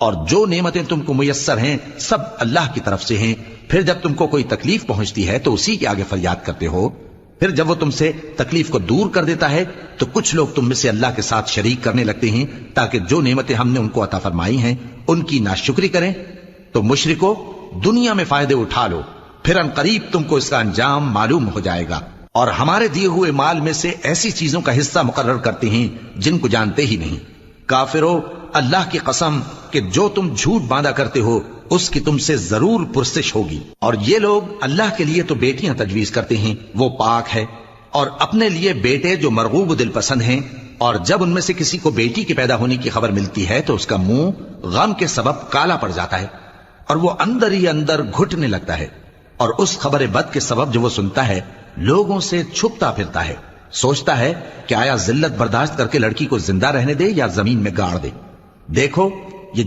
اور جو نعمتیں تم کو میسر ہیں سب اللہ کی طرف سے ہیں. پھر جب تم کو کوئی تکلیف پہنچتی ہے تو اسی کے آگے فریاد کرتے ہو. پھر جب وہ تم سے تکلیف کو دور کر دیتا ہے تو کچھ لوگ تم میں سے اللہ کے ساتھ شریک کرنے لگتے ہیں تاکہ جو نعمتیں ہم نے ان کو عطا فرمائی ہیں ان کی ناشکری کریں. تو مشرکو دنیا میں فائدے اٹھا لو، پھر ان قریب تم کو اس کا انجام معلوم ہو جائے گا. اور ہمارے دیے ہوئے مال میں سے ایسی چیزوں کا حصہ مقرر کرتے ہیں جن کو جانتے ہی نہیں. کافرو اللہ کی قسم کہ جو تم جھوٹ باندھا کرتے ہو اس کی تم سے ضرور پرسش ہوگی. اور یہ لوگ اللہ کے لیے تو بیٹیاں تجویز کرتے ہیں، وہ پاک ہے، اور اپنے لیے بیٹے جو مرغوب دل پسند ہیں. اور جب ان میں سے کسی کو بیٹی کے پیدا ہونے کی خبر ملتی ہے تو اس کا منہ غم کے سبب کالا پڑ جاتا ہے اور وہ اندر ہی اندر گھٹنے لگتا ہے. اور اس خبر بد کے سبب جو وہ سنتا ہے لوگوں سے چھپتا پھرتا ہے، سوچتا ہے کہ آیا ذلت برداشت کر کے لڑکی کو زندہ رہنے دے یا زمین میں گاڑ دے. دیکھو یہ